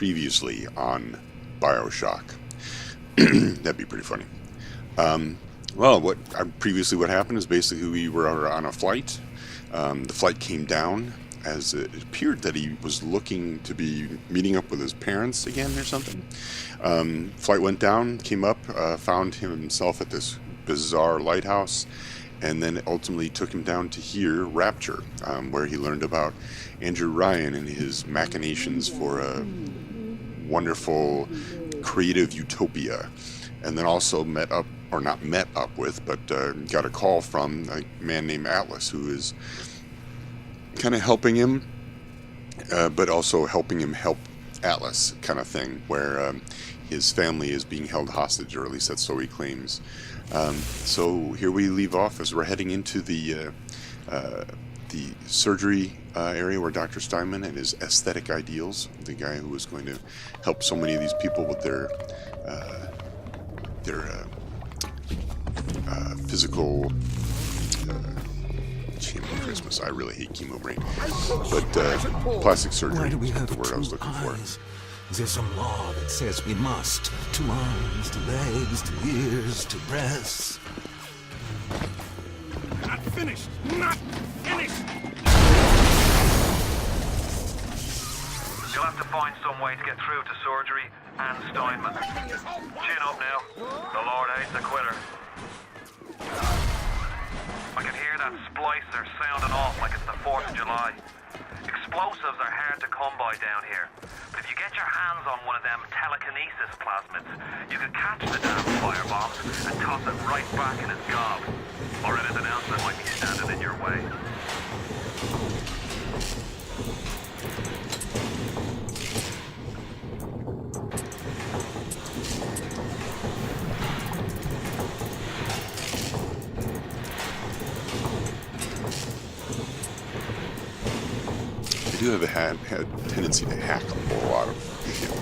previously on Bioshock. That'd be pretty funny. Well, previously what happened is basically we were on a flight. The flight came down as it appeared that he was looking to be meeting up with his parents again or something. Flight went down, came up, found himself at this bizarre lighthouse, and then it ultimately took him down to here, Rapture, where he learned about Andrew Ryan and his machinations for a wonderful creative utopia. And then also got a call from a man named Atlas, who is kind of helping him, but also helping him help Atlas, kind of thing, where his family is being held hostage, or at least that's so he claims. So here we leave off as we're heading into the surgery area where Dr. Steinman and his aesthetic ideals, the guy who was going to help so many of these people with their physical chemo Christmas. I really hate chemo brain. But plastic surgery is the word I was looking for. There's some law that says we must. 2 arms, 2 legs, 2 ears, 2 breasts. Not finished! Not finished! You'll have to find some way to get through to surgery and Steinman. Chin up now. The Lord hates a quitter. I can hear that splicer sounding off like it's the 4th of July. Explosives are hard to come by down here. But if you get your hands on one of them telekinesis plasmids, you can catch the damn firebombs and toss it right back in its gob. Or anything else that might be standing in your way. I do have had a tendency to hack a whole lot of shit.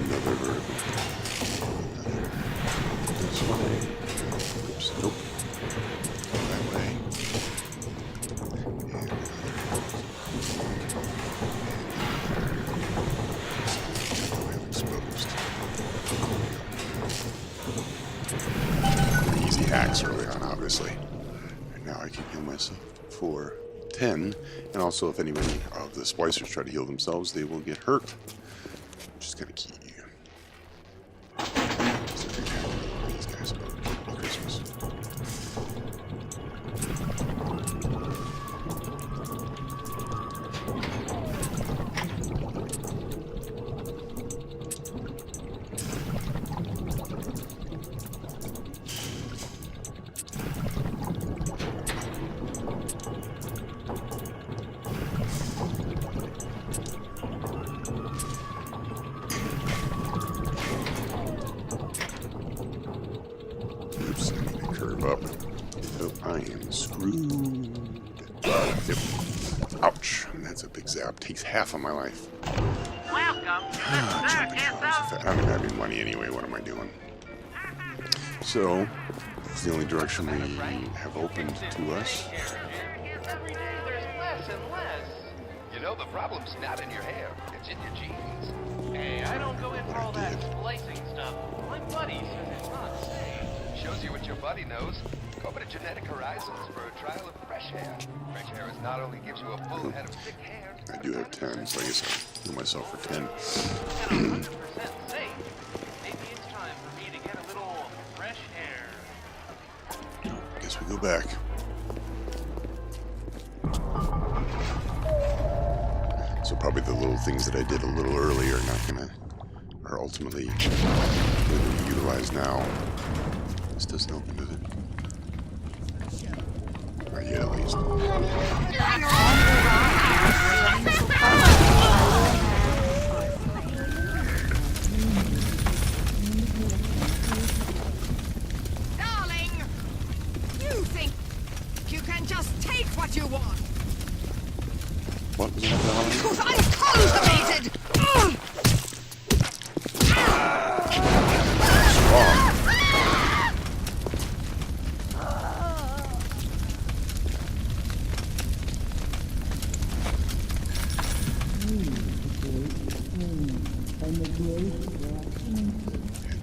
Another vertical. This way. Oops, nope. That way. And easy hacks early on, obviously. And now I can heal myself for 10. And also, if anybody of the splicers try to heal themselves, they will get hurt. Which is kind of key. These guys are Christmas. Oops, I need to curve up. Oh, I am screwed. Yep. Ouch. That's a big zap. Takes half of my life. Welcome to the circus. I don't have any money anyway. What am I doing? So, it's the only direction we have opened to us. Every day there's less and less. You know, the problem's not in your hair. It's in your genes. Hey, I don't go in for all that splicing stuff. My buddy says it's not safe. Shows you what your buddy knows. Go over to Genetic Horizons for a trial of fresh hair. Fresh hair is not only gives you a full head of thick hair. I do have 10, so I guess I'll heal myself for 10. 100% safe. Maybe it's time for me to get a little fresh hair. Guess we go back. So probably the little things that I did a little earlier are ultimately going to be utilized now. This doesn't open, does it? Not yet, at least. Darling, you think you can just take what you want? What was that, darling? Because I'm cultivated! Heading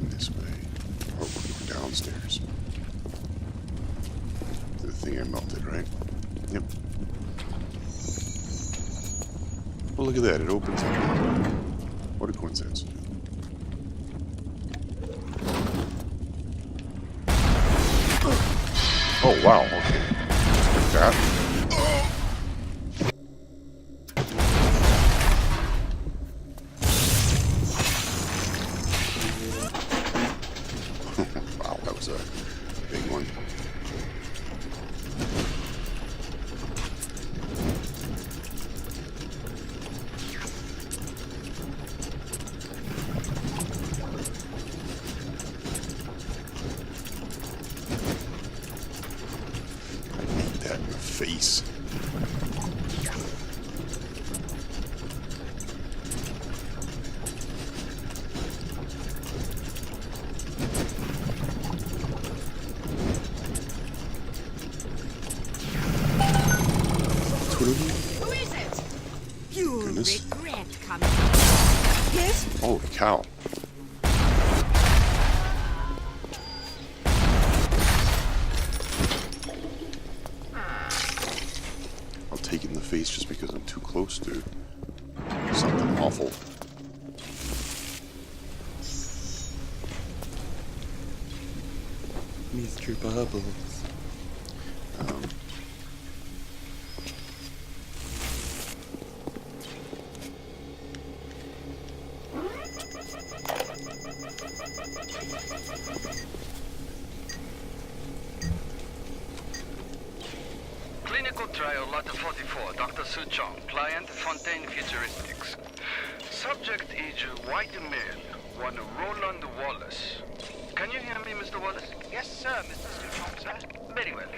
this way. Oh, we're going downstairs. The thing I melted, right? Yep. Well, look at that. It opens up. What a coincidence. Oh, wow. Okay. Like that. Wow, that was a big one. That in the face. Who is it? You'll Goodness. regret coming. Yes? Holy cow. I'll take it in the face just because I'm too close to something awful. Mr. Bubbles. Clinical trial lot 44, Dr. Su Chong, client Fontaine Futuristics. Subject age white male, one Roland Wallace. Can you hear me, Mr. Wallace? Yes, sir, Mr. Steinman, sir. Very well.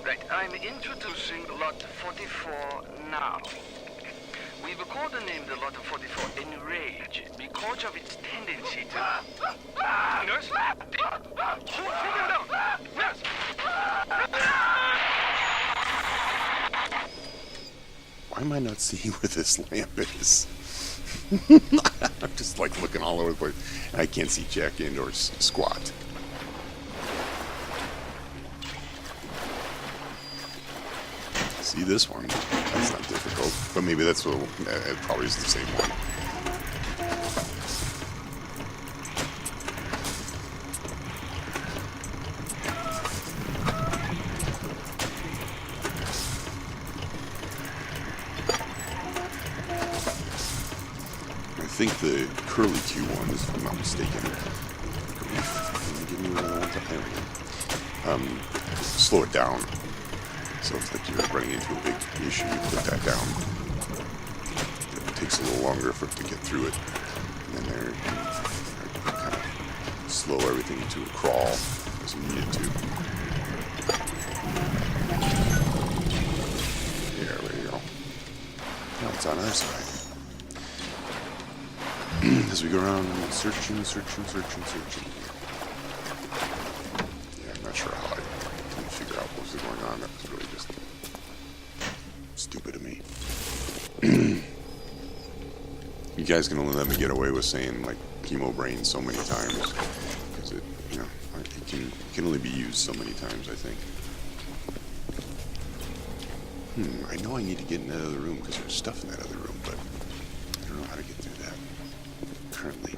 Right, I'm introducing lot 44 now. We've codenamed the lot 44 Enrage because of its tendency to... Nurse? Take him down! Nurse! Why am I not seeing where this lamp is? I'm just like looking all over the place. I can't see jack end or squat. See this one? That's not difficult. But maybe that's what it probably is the same one. I think the curly Q one is, if I'm not mistaken. Give me one of the ones slow it down. So it's like you're running into a big issue, you put that down. It takes a little longer for it to get through it. And then there, kind of slow everything to a crawl as you need it to. Yeah, there you go. Now it's on our side. As we go around searching. Yeah, I'm not sure how I didn't figure out what was going on. That was really just stupid of me. You guys can only let me get away with saying like chemo brain so many times because it, you know, it can only be used so many times. I think. I know I need to get in that other room because there's stuff in that other room, but I don't know how to get through that currently.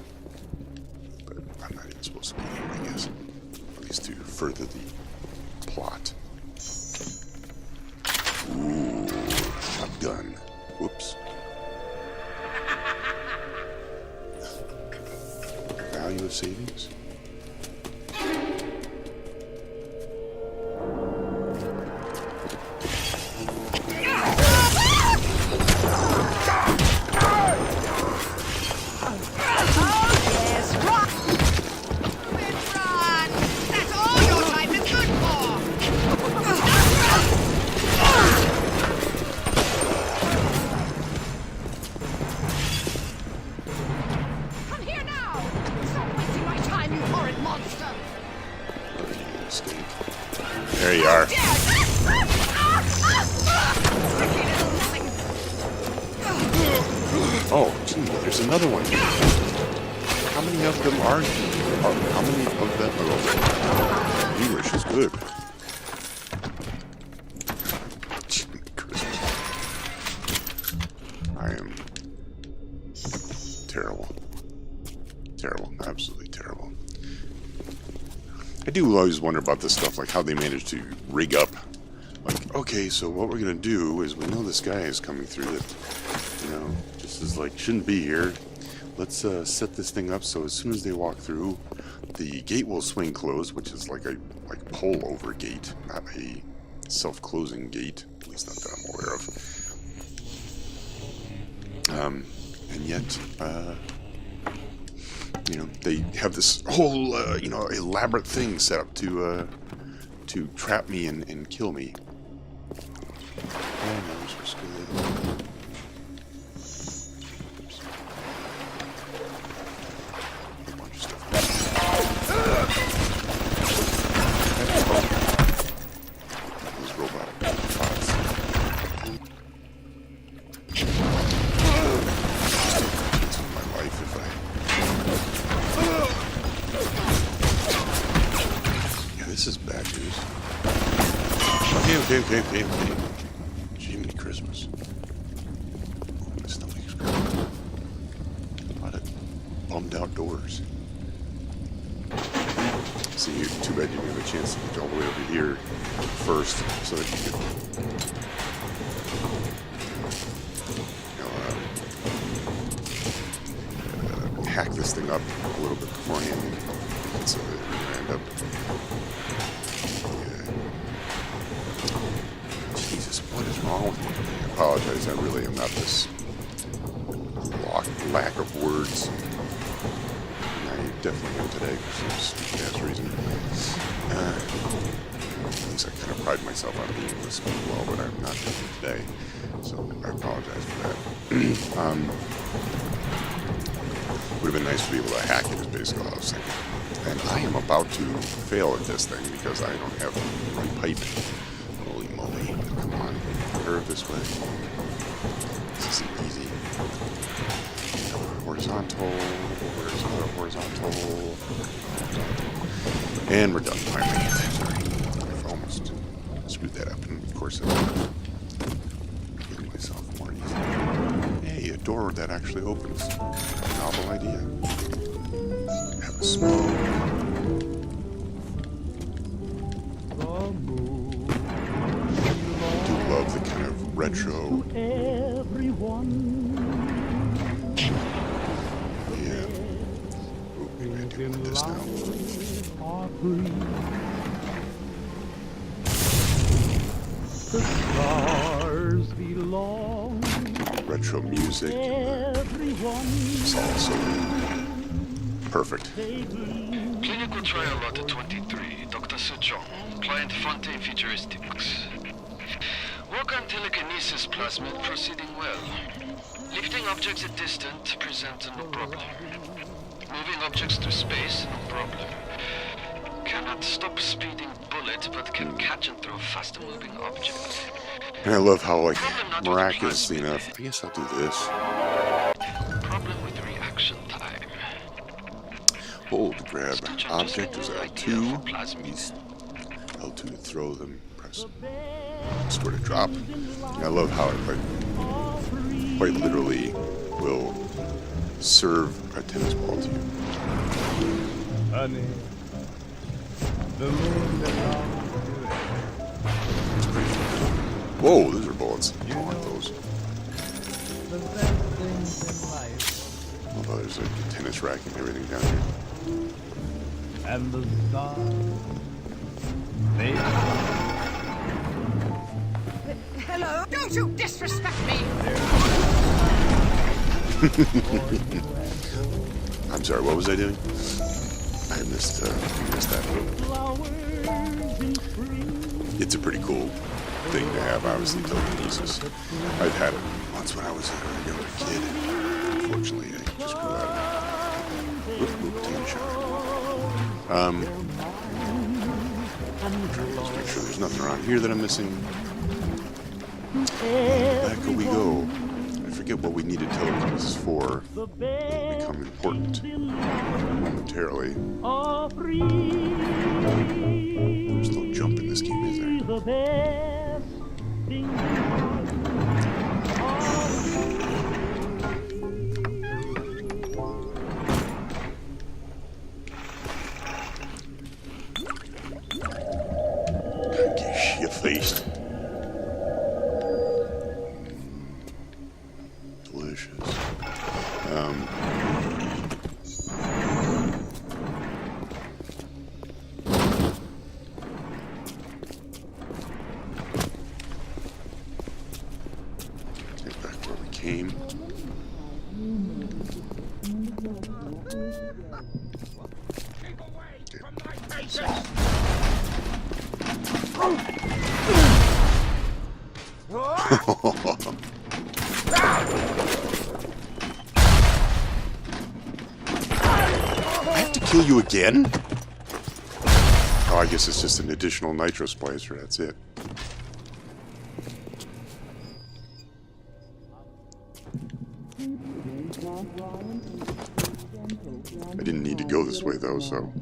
But I'm not even supposed to be here, I guess. At least to further the plot. Ooh, shotgun. Whoops. Value of savings? There you are. Oh, gee There's another one. How many of them are here? How many of them are over? English is good. Christmas. I am terrible. Terrible. Absolutely terrible. I do always wonder about this stuff, like how they manage to rig up. Like, okay, so what we're going to do is we know this guy is coming through that, you know, just is like, shouldn't be here. Let's set this thing up so as soon as they walk through, the gate will swing closed, which is like a pull-over gate, not a self-closing gate, at least not that I'm aware of. And yet, you know, they have this whole, you know, elaborate thing set up to trap me and kill me. Oh no, this was good. A bunch of stuff. Those robot bots. It's my life if I... Yeah, this is bad news. Okay. Jiminy Christmas. My stomach's growling. A lot of bummed out doors. See, too bad you didn't have a chance to get all the way over here first, so that you could, you know, hack this thing up a little bit beforehand, so that we're gonna end up. Jesus, what is wrong with me? I apologize. I really am not this lack of words. I definitely am today for some stupid ass reason. At least I kind of pride myself on being able to speak well, but I'm not doing it today. So I apologize for that. Would have been nice to be able to hack it, is basically what I was thinking. And I am about to fail at this thing because I don't have the right pipe. Holy moly. Come on. Curve this way. This isn't easy. Horizontal. Where's another horizontal? And we're done. Finally. Sorry. I've almost screwed that up. And of course, I'm giving myself more easy. Hey, a door that actually opens. A novel idea. Have a smoke. The kind of retro. Yeah. Ooh, maybe I do with this now. The stars belong. Retro music. It's also perfect. Clinical trial lot 23, Dr. Sejong, client Fontaine Futuristics. Work on telekinesis plasmid proceeding well. Lifting objects at distance presents no problem. Moving objects through space, no problem. Cannot stop speeding bullet, but can catch and throw faster moving objects. And I love how, like, miraculously enough, I guess I'll do this. Problem with reaction time. Hold to grab object is L2. Use L2 to throw them. Press square to drop. And I love how it quite literally will serve a tennis ball to you. Honey, the moon that It's pretty fun. Whoa, those are bullets. I don't want those. the best things in life, Although there's like a tennis racket and everything down here. and the stars, they Hello? Don't you disrespect me! I'm sorry, what was I doing? I missed that. It's a pretty cool thing to have, obviously, telekinesis. I've had it once when I was a younger kid. Unfortunately, I just grew out of it. Oop, taking a shower. Just make sure there's nothing around here that I'm missing. Back we go. I forget what we needed telekinesis for. It'll become important momentarily. There's no jump in this game, is there? Get shit-faced. Delicious. Take back where we came. Keep away from my patients! I have to kill you again? Oh, I guess it's just an additional nitro splicer, that's it. I didn't need to go this way though, so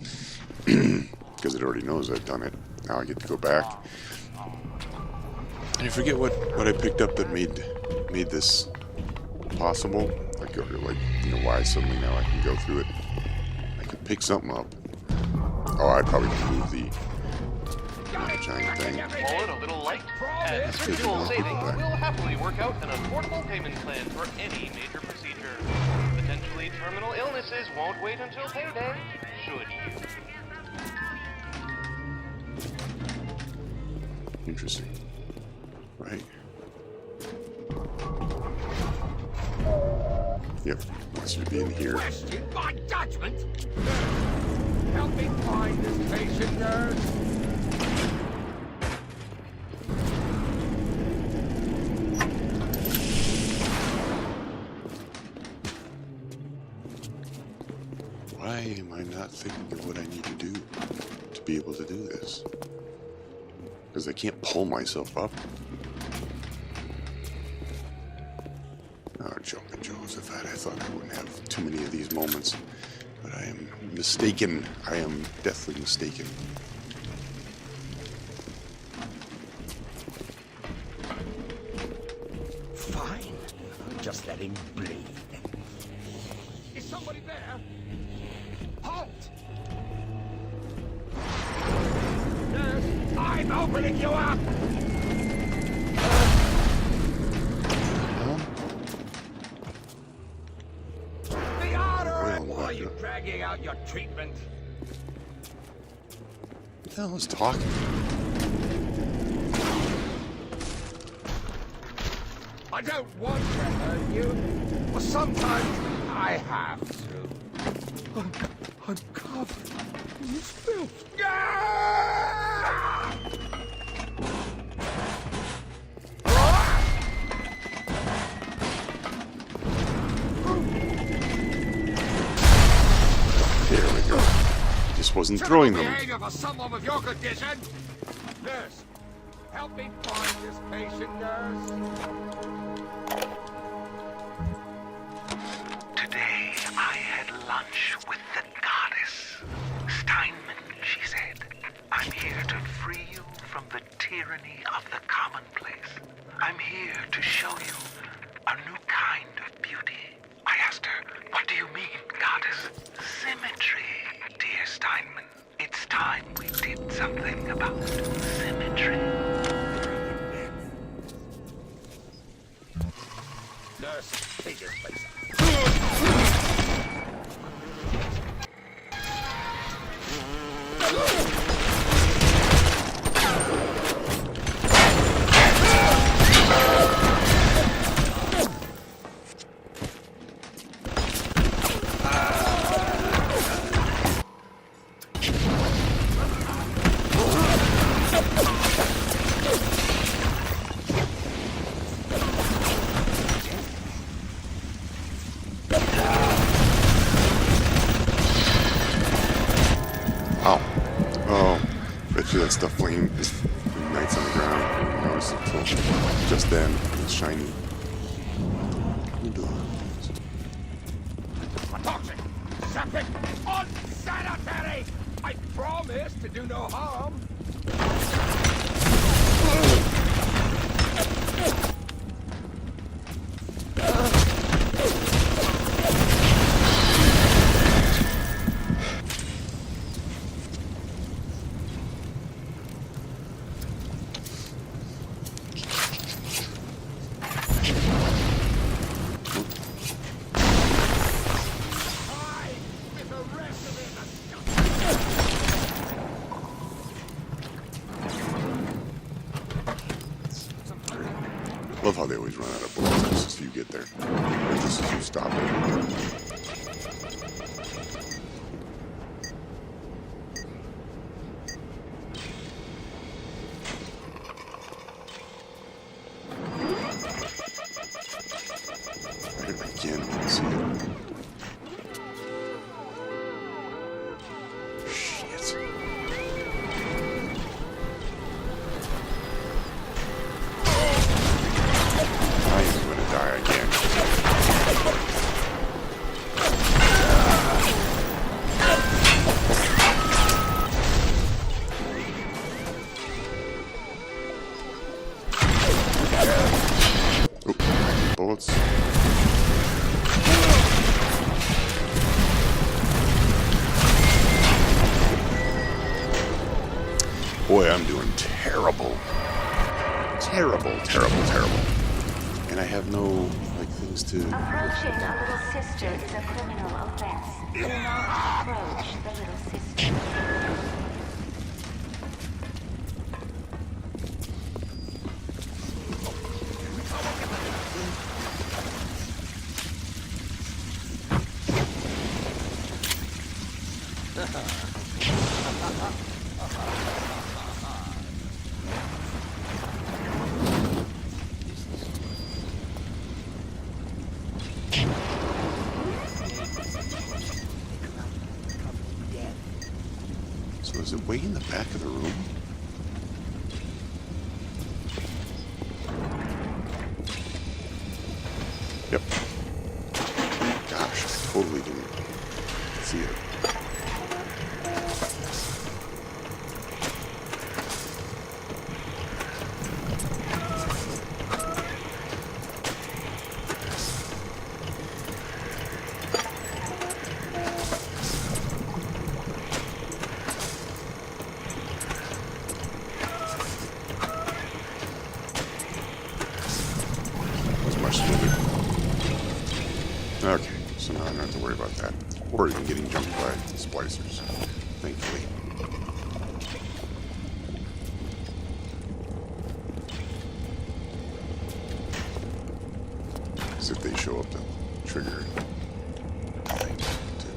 because it already knows I've done it. Now I get to go back. And I forget what I picked up that made this possible. Like, or like, you know, why suddenly now I can go through it. I could pick something up. Oh, I probably can move the giant thing. Call it a little light. At good. virtual I'll savings, go back. we'll happily work out an affordable payment plan for any major procedure. Potentially terminal illnesses won't wait until payday, should you? Interesting. Right. Yep. This should be in here. Question my judgment! Help me find this patient, nurse! Why am I not thinking of what I need to do to be able to do this? Because I can't pull myself up. Oh, jumping Joseph, I thought I wouldn't have too many of these moments. But I am mistaken. I am deathly mistaken. Fine. Just let him bleed. Is somebody there? Halt! Nurse, I'm opening you up! The order! Well, Why are you dragging out your treatment? What the hell is talking? I don't want to hurt you, but sometimes I have to. I'm covered in this filth. There we go. Just wasn't throwing them. Behavior for someone with your condition. Nurse, help me find this patient, nurse. Today I had lunch with the goddess. Steinman, she said. I'm here to free you from the tyranny of the commonplace. I'm here to show you a new kind of beauty. I asked her, what do you mean, goddess? Symmetry, dear Steinman. It's time we did something about symmetry. Nurse, take this place. Ow. Oh. Bet you that stuff flame ignites on the ground. I noticed it until just then. It was shiny. something unsanitary! I promise to do no harm. Love how they always run out of bullets just as you get there. Or just as you stop it. Again, I can see it. Shit. I am gonna die again. Oh, bullets. Boy, I'm doing terrible. Terrible, terrible, terrible. And I have no, like, things to... Approaching a little sister is a criminal offense. Do not approach the little sister. So is it way in the back of the room? Yep. Gosh, I totally didn't see it. Okay, so now I don't have to worry about that. Or even getting jumped by splicers, thankfully. As if they show up to trigger things, too.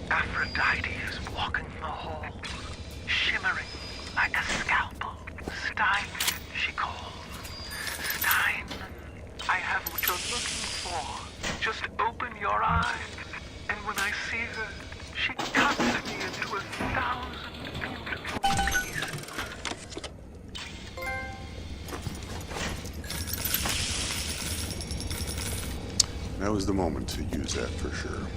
Aphrodite is walking the halls, shimmering like a scalpel. Steinman, she calls. Steinman, I have what you're looking for. Just open your eyes, and when I see her, she cuts me into 1,000 beautiful pieces. That was the moment to use that for sure.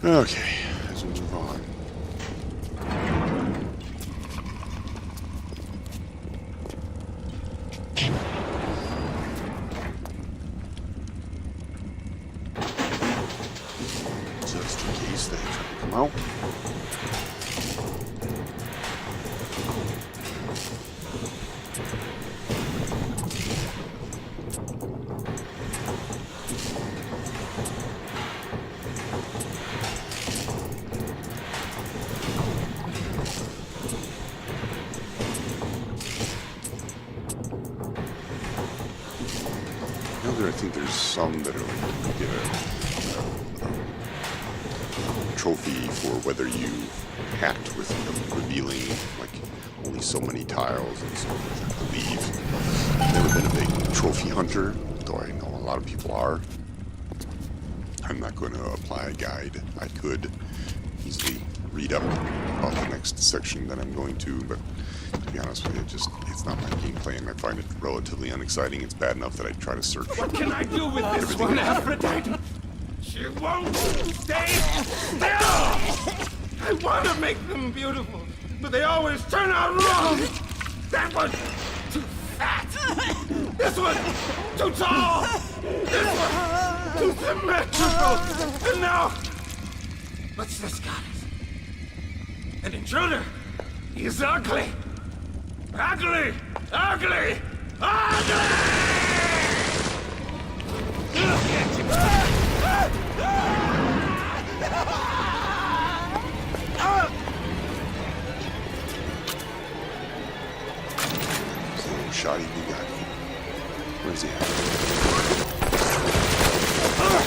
Okay, as we move on. Just in case they try to come out. I think there's some that are like you get a trophy for whether you hacked with revealing like only so many tiles and so forth. I believe I've never been a big trophy hunter, though I know a lot of people are. I'm not going to apply a guide. I could easily read up about the next section that I'm going to, but to be honest with you, it's not my gameplay, and I find it relatively unexciting. It's bad enough that I try to search. What can I do with this one, Aphrodite? She won't stay still! I want to make them beautiful, but they always turn out wrong! That was too fat! This one too tall! This one too symmetrical! And now, what's this goddess? An intruder! He's ugly! Ugly! Ugly! Ugly! Shoddy Bugatti. Where's he at?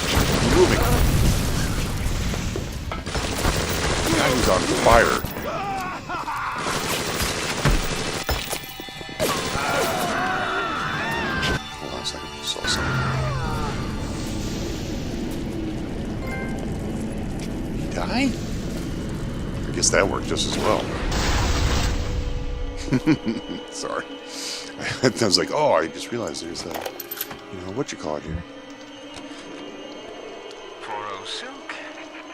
Keep moving. The guy who's on fire. Hold on a second. I saw something. Did he die? I guess that worked just as well. Sorry. I was like, oh, I just realized there's a, what you call it here. Poro silk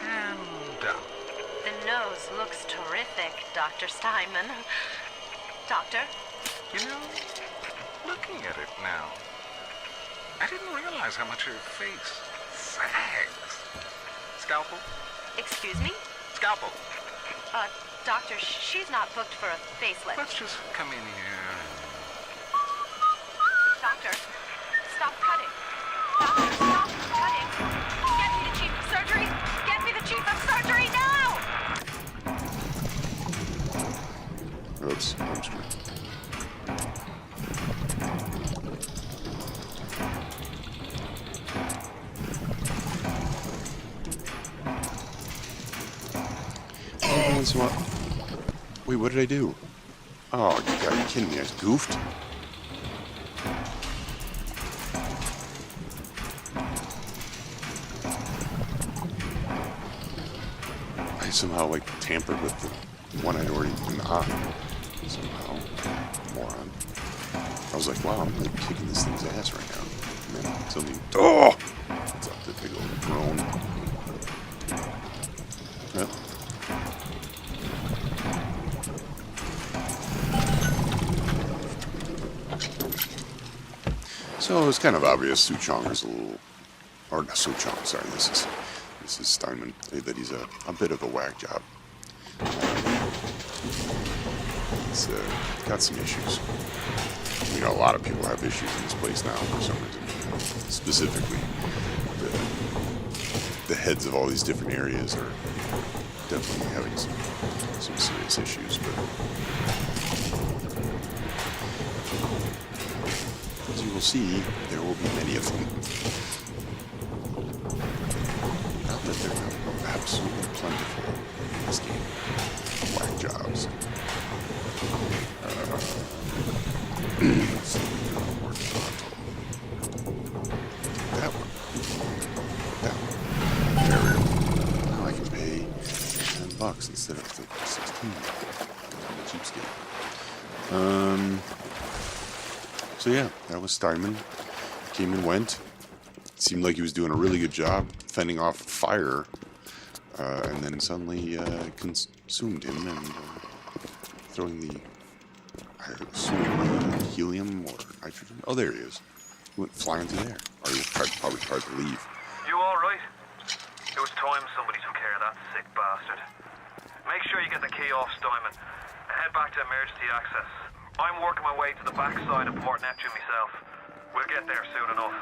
and down. The nose looks terrific, Dr. Steinman. Doctor? You know, looking at it now, I didn't realize how much her face sags. Scalpel? Excuse me? Scalpel. Doctor, she's not booked for a facelift. Let's just come in here. Doctor, stop cutting. Doctor, stop cutting. Get me the chief of surgery. Get me the chief of surgery now! Oops, hamstring. Oh, it's what? Wait, what did I do? Oh, you gotta be kidding me! I just goofed. I somehow tampered with the one I'd already been on. Somehow, moron. I was like, wow, I'm really kicking this thing's ass right now. And then suddenly, oh! It's up the big old drone. Yep. So it was kind of obvious Su Chong is a little, or not Su Chong, sorry, this is Steinman, that he's a bit of a whack job. He's got some issues. A lot of people have issues in this place now for some reason. Specifically, the heads of all these different areas are definitely having some serious issues, but as you will see, there will be many of them. Not that they're not absolutely plentiful in this game. Whack jobs. That one. That one. There we go. Now I can pay $10 instead of the 16. I'm a cheapskate. So yeah, that was Steinman. Came and went. Seemed like he was doing a really good job fending off fire, and then suddenly consumed him and throwing the, I assume, helium or nitrogen. Oh, there he is. He went flying through there. Or he probably tried to leave. You alright? It was time somebody took care of that sick bastard. Make sure you get the key off Steinman and head back to emergency access. I'm working my way to the backside of Port Neptune myself. We'll get there soon enough.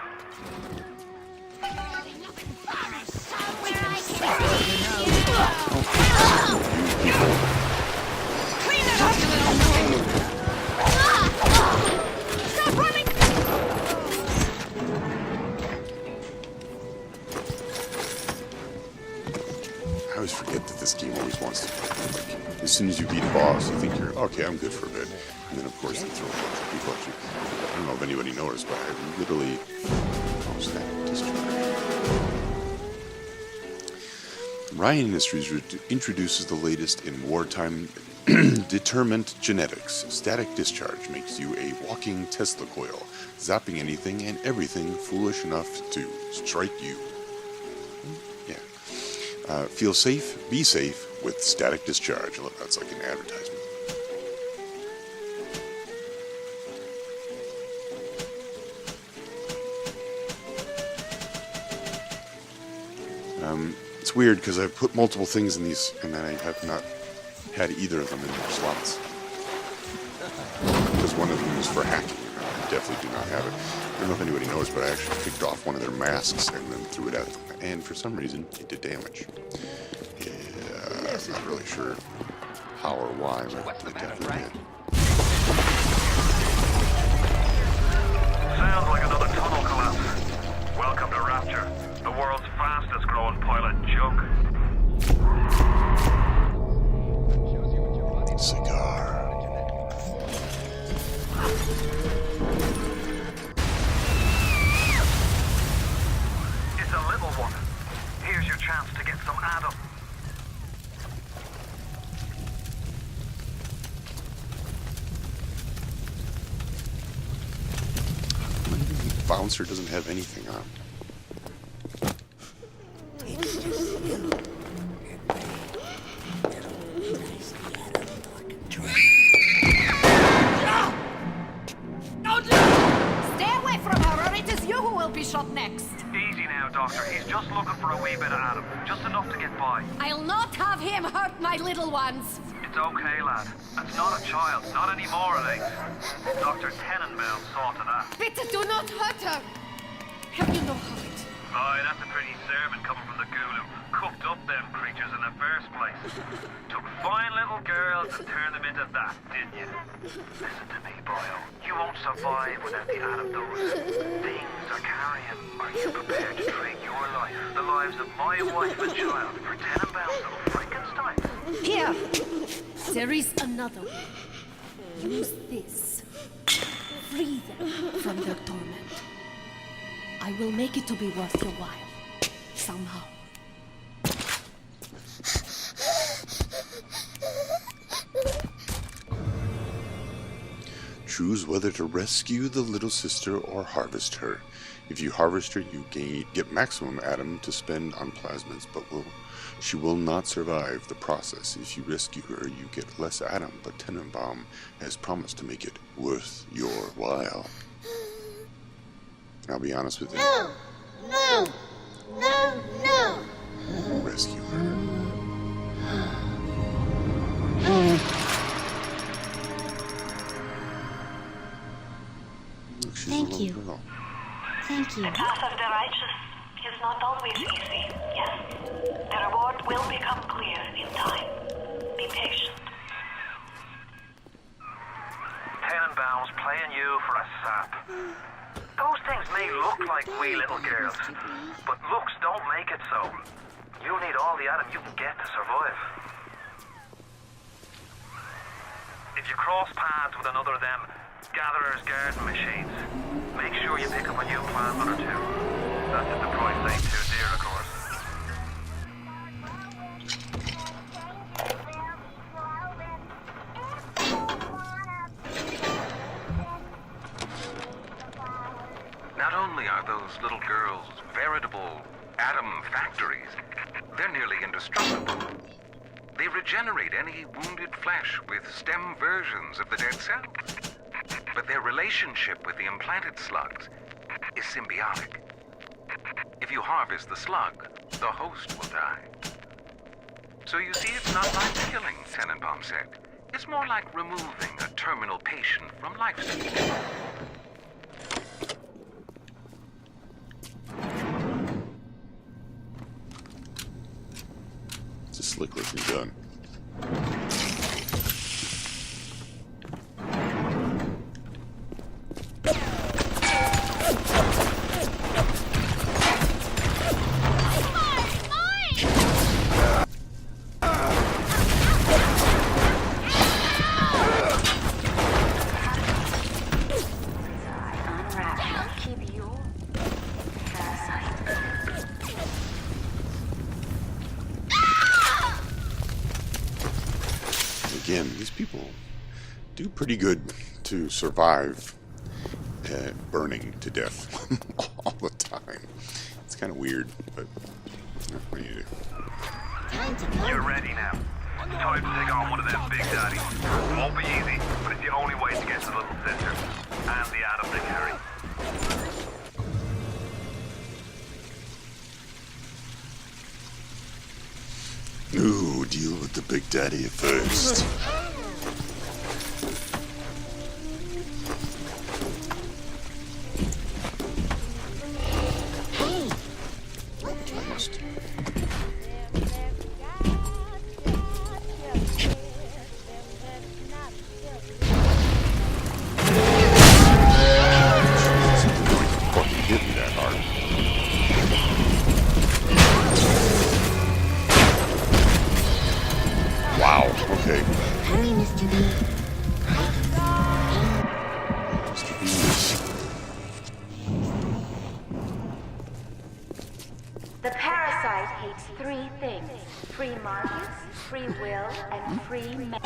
Clean it up, you little thing! Stop running! I always forget that this game always wants to, as soon as you beat a boss, you think you're, okay, I'm good for a bit. And then, of course, they throw a bunch of people at you. I don't know if anybody noticed, but I literally, discharge. Ryan Industries introduces the latest in wartime Determined genetics. Static discharge makes you a walking Tesla coil, zapping anything and everything foolish enough to strike you. Yeah. Feel safe, be safe with static discharge. I love that's like an advertisement. It's weird because I've put multiple things in these and I have not had either of them in their slots. Because one of them is for hacking, and I definitely do not have it. I don't know if anybody knows, but I actually picked off one of their masks and then threw it at them. And for some reason, it did damage. Yeah, I'm not really sure how or why, but it definitely did. Sounds like another tunnel collapse. Welcome to Rapture, the world's fastest growing pilot joke. Cigar. It's a little one. Here's your chance to get some Adam. Bouncer doesn't have anything on. Stay away from her, or it is you who will be shot next. Easy now, Doctor. He's just looking for a wee bit of Adam. Just enough to get by. I'll not have him hurt my little ones. It's okay, lad. That's not a child. Not anymore, it ain't. Dr. Tenenbaum saw to that. Bitte do not hurt her. Have you no heart? Aye, that's a pretty sermon coming from the ghoul who cooked up them creatures in the first place. Took fine little girls and turned them into that, didn't you? Listen to me, boyo. You won't survive without the Adam those things are carrying. Are you prepared to trade your life, the lives of my wife and child, for Tenenbaum's little Frankenstein? Here. There is another way. Use this. Free them from their torment. I will make it to be worth your while. Somehow. Choose whether to rescue the little sister or harvest her. If you harvest her, you get maximum Adam to spend on plasmids, but she will not survive the process. If you rescue her, you get less Adam, but Tenenbaum has promised to make it worth your while. I'll be honest with you. No! Rescue her. Look, she's Thank a little you. girl. Thank you. The path of the righteous is not always easy, yes. The reward will become clear in time. Be patient. Tenenbaum's playing you for a sap. Those things may look like wee little girls, but looks don't make it so. You'll need all the Adam you can get to survive. If you cross paths with another of them gatherer's garden machines, make sure you pick up a new plant or two. That's if the price ain't too dear, of course. Not only are those little girls veritable atom factories, they're nearly indestructible. They regenerate any wounded flesh with stem versions of the dead cells. But their relationship with the implanted slugs is symbiotic. If you harvest the slug, the host will die. So you see, it's not like killing, Tenenbaum said. It's more like removing a terminal patient from life support. It's a slick looking gun. Keep you parasite. man, these people do pretty good to survive burning to death all the time. It's kind of weird, but what do you do? You're ready now. It's time to take on one of them big daddies. It won't be easy, but it's the only way to get to little sister and the Adam they carry. Ooh, deal with the big daddy first. Wow, okay. Hurry, Mr. B. Mr. Beast. The parasite hates three things: free markets, free will, and free men.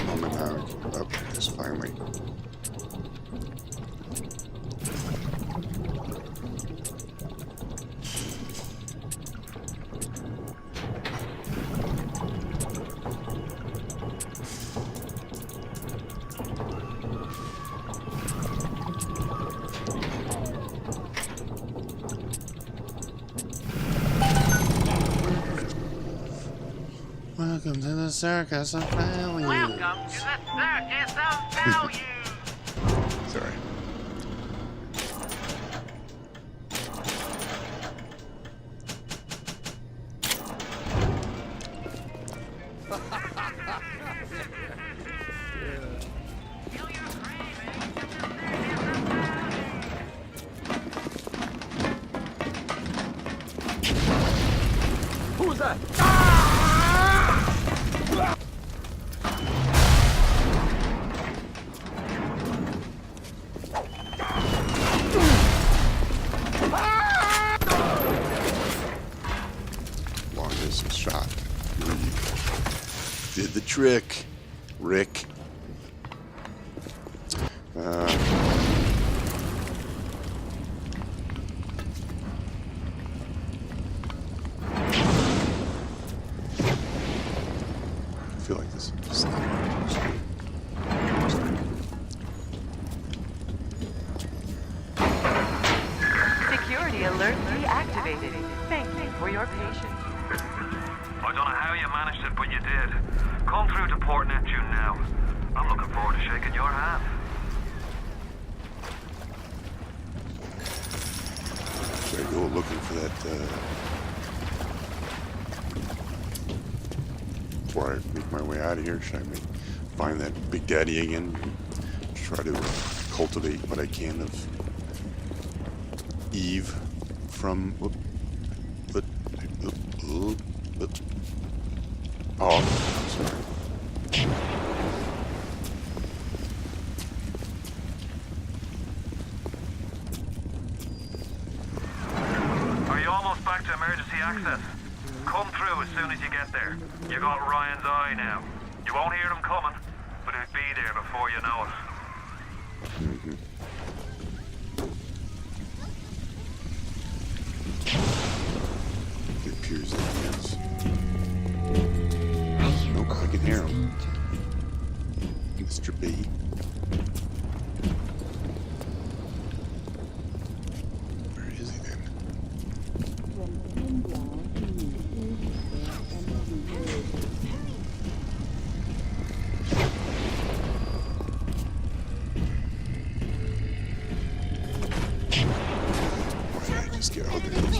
Moment now. Up, just finally. Welcome to the circus of value. Welcome to the circus of value. Sorry. Who's that? Long distance shot. Did the trick, Rick. I feel like this is just Security alert reactivated. Thank you for your patience. I don't know how you managed it, but you did. Come through to Port Neptune now. I'm looking forward to shaking your hand. should I go looking for that before I make my way out of here? Should I find that Big Daddy again and try to cultivate what I can of Eve from sorry. Are you almost back to emergency access? Come through as soon as you get there. You got Ryan's eye now. You won't hear them coming, but it'll be there before you know it. It appears that he is. Nope, I can hear him. Mr. B. Where is he then? Why did I just get out of this?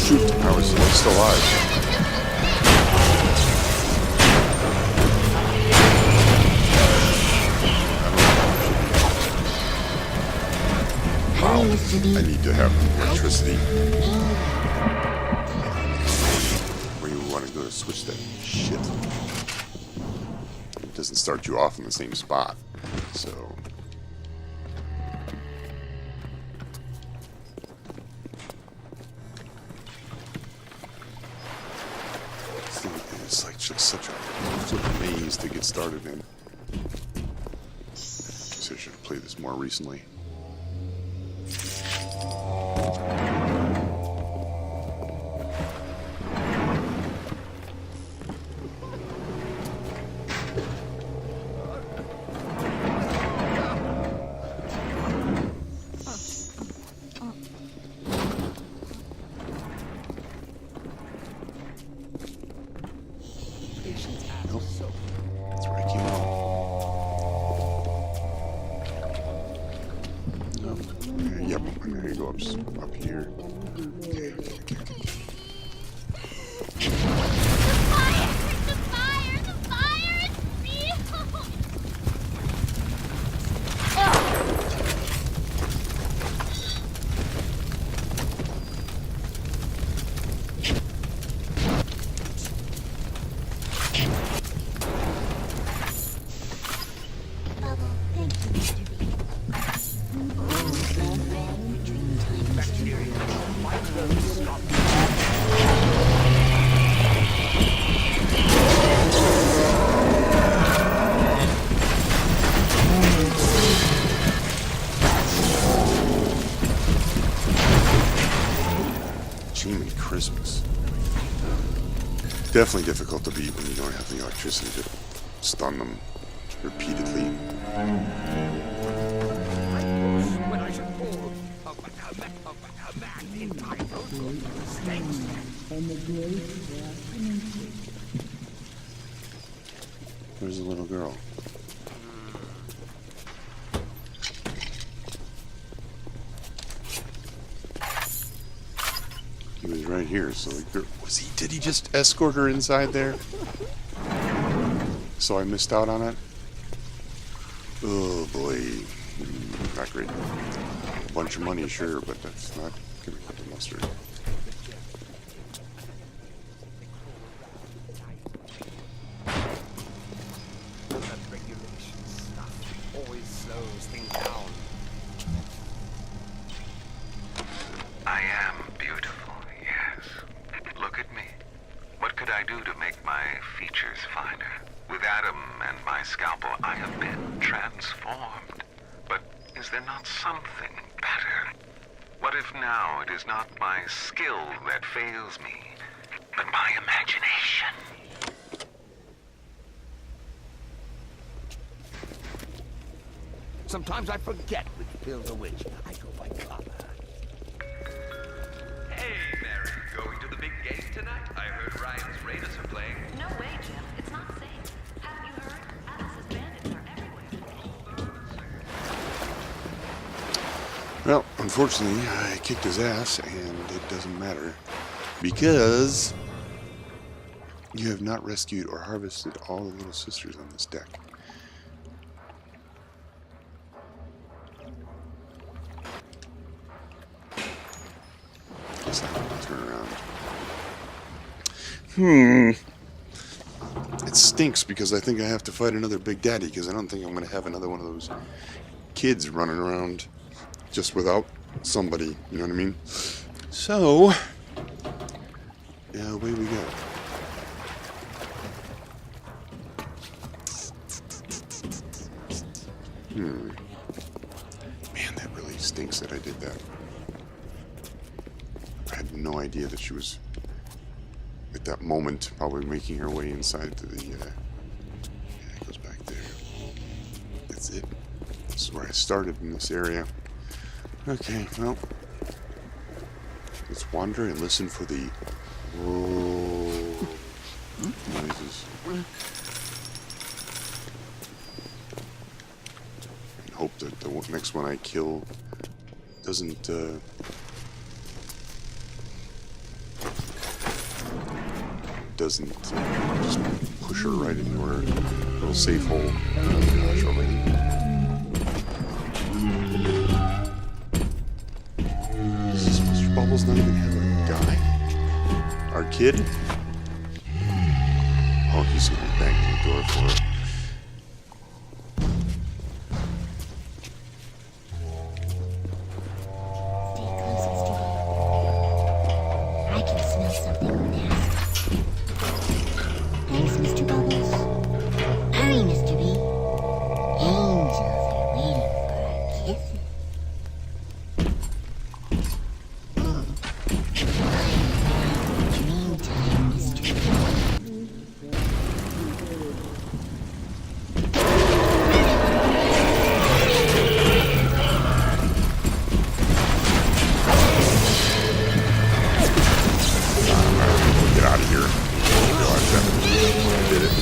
Shoot, I was still alive. Wow. I need to have electricity. Where you want to go to switch that shit. It doesn't start you off in the same spot. So... It's like just such a flippin' maze to get started in. So I should have played this more recently. Nope. That's where I came from. Nope. Yep, I'm gonna go up here. Okay. Jiminy Christmas. Definitely difficult to beat when you don't have the electricity to stun them repeatedly. When I should pull a man entitled Steinman. Where's the little girl? He was right here, so the girl, did he just escort her inside there? So I missed out on it? Oh boy. Not great. A bunch of money, sure, but that's not gonna cut the mustard. That regulation stuff always slows things down. I am beautiful, yes. Look at me. What could I do to make my features finer? With Adam and my scalpel, I have been transformed. But is there not something better? What if now it is not my skill that fails me, but my imagination? Sometimes I forget which pills are which. I go by color. Hey, Mary, going to the big game tonight? I heard Ryan's Raiders are playing. No way, Jim. It's not safe. Haven't you heard? Alice's bandits are everywhere. Well, unfortunately, I kicked his ass, and it doesn't matter. Because you have not rescued or harvested all the little sisters on this deck. Guess I have to turn around. It stinks because I think I have to fight another Big Daddy, because I don't think I'm going to have another one of those kids running around just without somebody, you know what I mean? So, yeah, away we go. Man, that really stinks that I did that. I had no idea that she was, at that moment, probably making her way inside to the, yeah, it goes back there. That's it. This is where I started in this area. Okay, well, let's wander and listen for the noises. And hope that the next one I kill doesn't just push her right into her little safe hole. Oh gosh, already. Bubbles not even have a guy? Our kid? Oh, he's gonna bang the door for it. Stay close, Mr. B. I can smell something nasty. Thanks, Mr. Bubbles. Hurry, Mr. B. Angels are waiting for our kisses. Dream time, Mr. B. Get out of here. I realized that. I did it.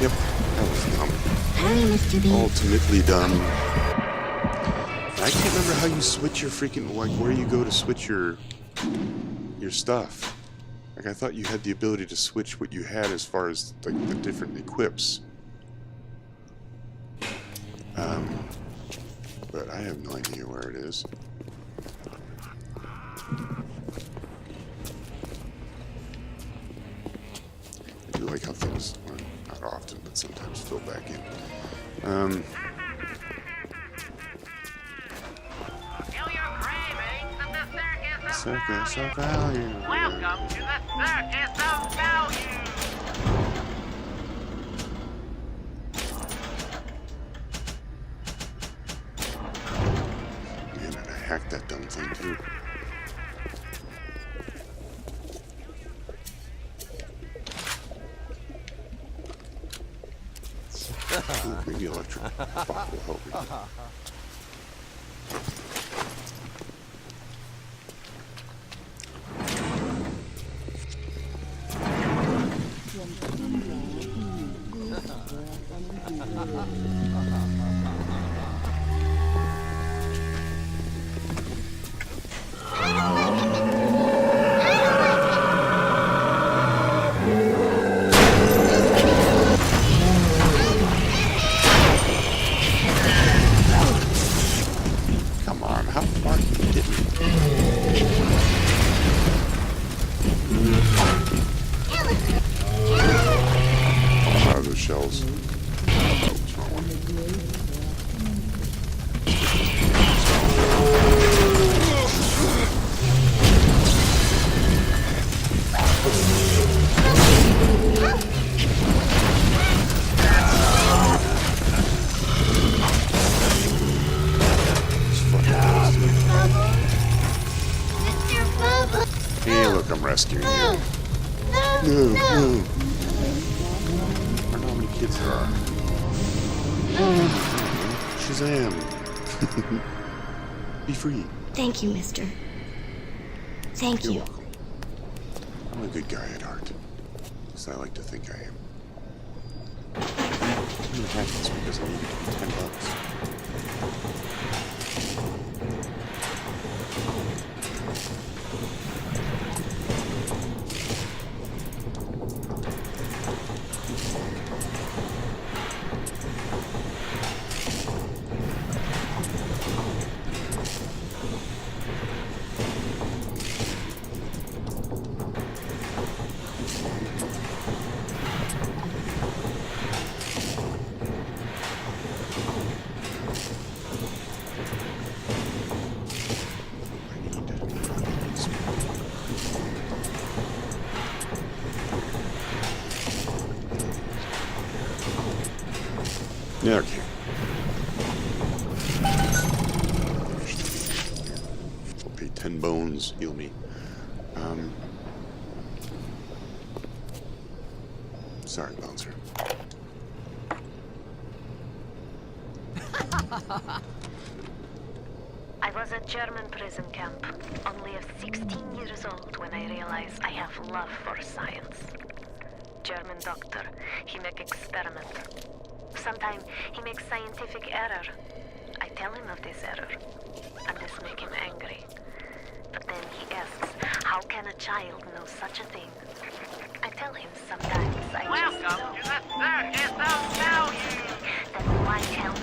Yep, that was dumb. Hurry, Mr. B. Ultimately done. I can't remember how you switch your freaking, like, where you go to switch your stuff. Like, I thought you had the ability to switch what you had as far as, like, the different equips. But I have no idea where it is. I do like how things, well, not often, but sometimes fill back in. Circus of value. Welcome to the Circus of Value! Man, and I hacked that dumb thing too. Ooh, maybe electric bot will help me. Come on, how far can you get me? Out of those shells. Oh, it's wrong one. Hey, look, I'm rescuing you. No. I don't know how many kids there are. Shazam. Be free. Thank you, mister. Thank You're you. welcome. I'm a good guy at heart. At least I like to think I am. I'm gonna hack this because I need it to be $10. Yeah, okay. I'll pay 10 bones, heal me. Sorry, bouncer. I was at German prison camp, only 16 years old when I realized I have love for science. German doctor, he make experiment. Sometimes he makes scientific error. I tell him of this error, and this make him angry. But then he asks, how can a child know such a thing? I tell him sometimes I Welcome just know. to the Circus of Value! Then why help me?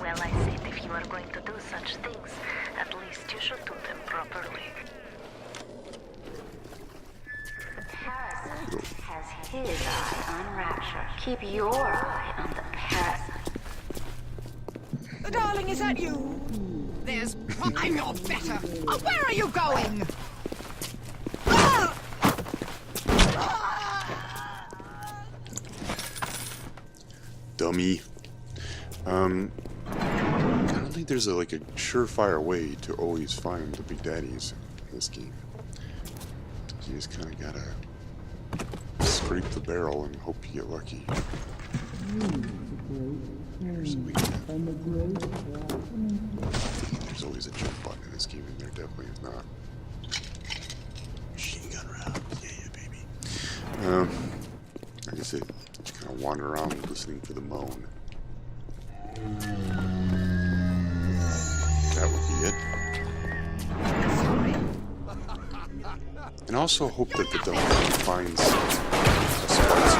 Well, I said if you are going to do such things, you should do them properly. Parasite has his eye on Rapture. Keep your eye on the parasite. Darling, is that you? There's... I'm your better. Oh, where are you going? Dummy. I don't think there's like a surefire way to always find the big daddies in this game. You just kind of gotta scrape the barrel and hope you get lucky. There's always a jump button in this game, and there definitely is not. Machine gun round, yeah, baby. Like I said, just kind of wander around listening for the moan. That would be it. And also hope that the dog finds a surprise.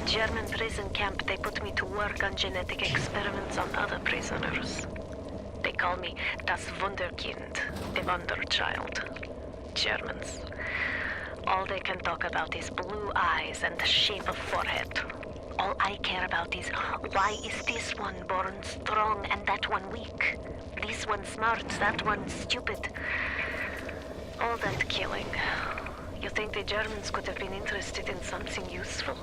German prison camp, they put me to work on genetic experiments on other prisoners. They call me das Wunderkind, the Wonder Child. Germans. All they can talk about is blue eyes and the shape of forehead. All I care about is, why is this one born strong and that one weak? This one smart, that one stupid. All that killing. You think the Germans could have been interested in something useful?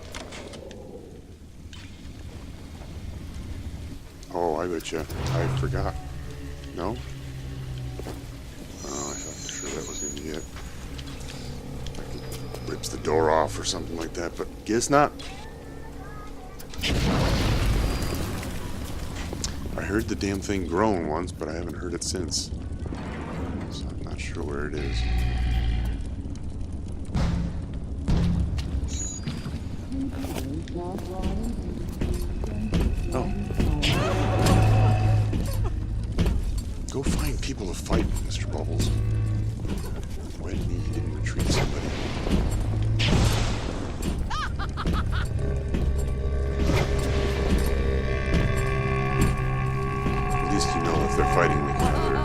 Oh, I bet you. I forgot. No? Oh, I thought for sure that was going to be it. Like it rips the door off or something like that, but guess not. I heard the damn thing groan once, but I haven't heard it since. So I'm not sure where it is. Oh. Go find people to fight, Mr. Bubbles. Why didn't he didn't retreat somebody? At least you know if they're fighting like another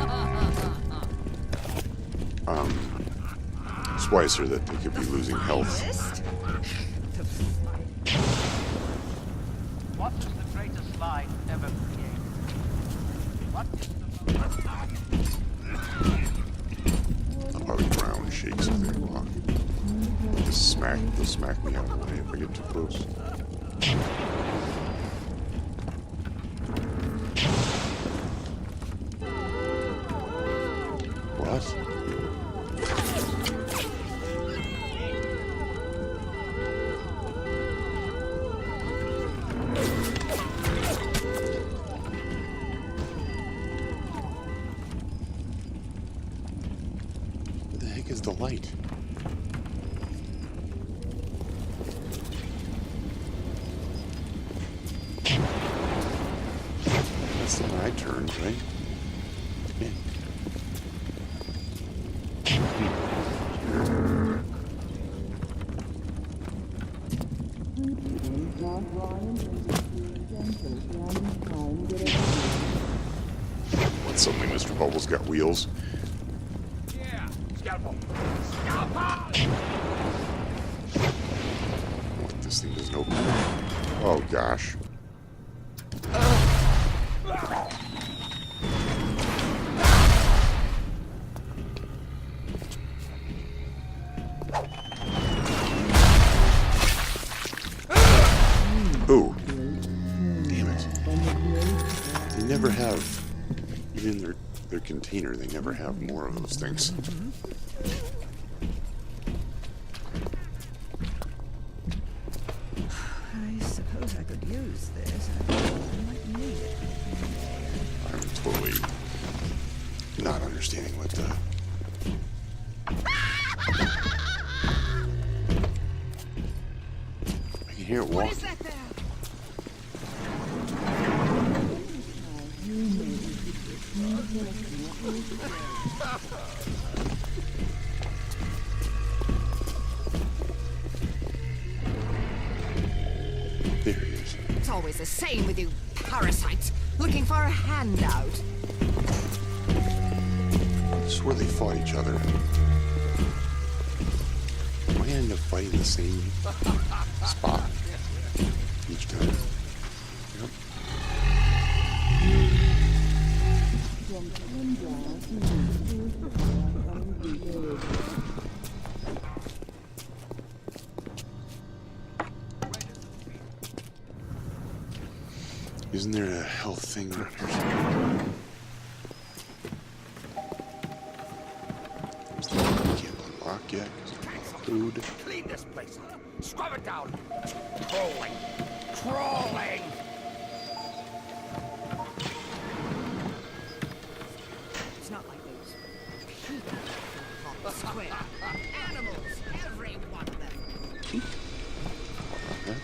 Swicer that they could be losing health. What is the greatest lie ever created? What is I'll probably ground shakes as they walk. They'll smack me out of the way if I get too close. What? Where the heck is the light? That's the one I turned, right? Yeah. What, suddenly Mr. Bubbles got wheels? Yeah, scalpel. What, this thing doesn't open? Oh gosh. Even in their container, they never have more of those things. I suppose I could use this. I might need it. I'm totally not understanding what the... I can hear it What walking. is that there? There it is. It's always the same with you parasites, looking for a handout. I swore they fought each other. Am I gonna end up fighting the same spot each time? Yep. Isn't there a health thing around here somewhere? I can't unlock yet because I don't have food. Clean this place up. Scrub it down. Crawling. Crawling. It's not like those people on the square. Animals, every one of them. Okay.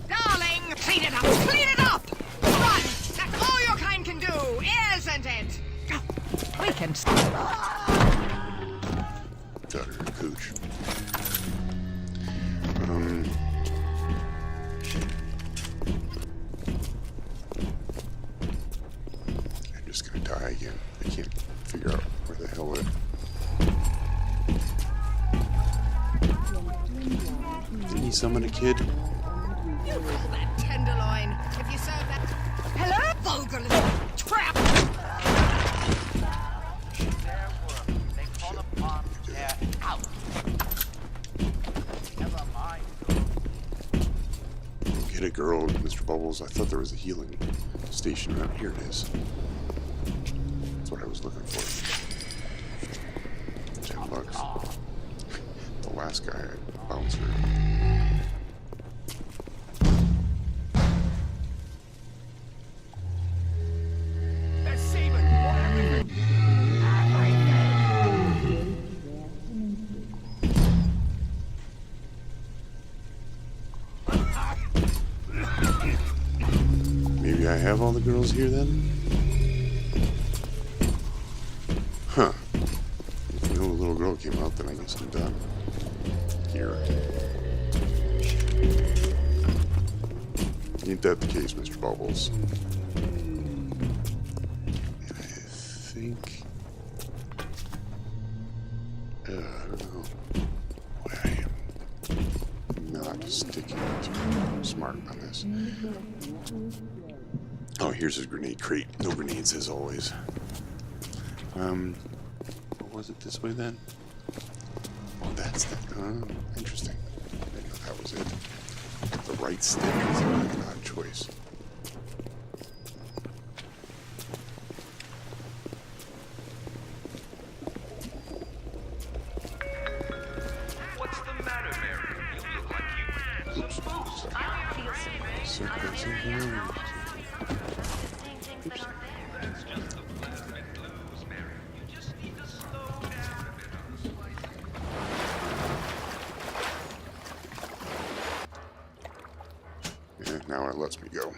Darling, clean it up! Clean it up! Right! That's all your kind can do, isn't it? We can... Got her a cooch. I'm just gonna die again. I can't figure out where the hell it... Didn't he summon a kid? You call that tenderloin if you serve that... Hello? Vulgar little trap! Their work, they call upon their out. Never mind. Get a girl, Mr. Bubbles. I thought there was a healing station around here. It is. That's what I was looking for. $10. The last guy, bouncer. That's semen. Everything. Maybe I have all the girls here then? Huh. If no little girl came out, then I guess I'm done. Here. Ain't that the case, Mr. Bubbles? And I think... I don't know why I am not sticking too smart on this. Oh, here's his grenade crate. No grenades as always. What was it this way then? Oh, that's the... interesting. I didn't know that was it. The right stick is an odd choice. What's the matter, Mary? You look like you Oops. some booze. Circles in here. That's just the plasmid blues, Mary. You just need to slow down a bit on the spice. Yeah, now it lets me go.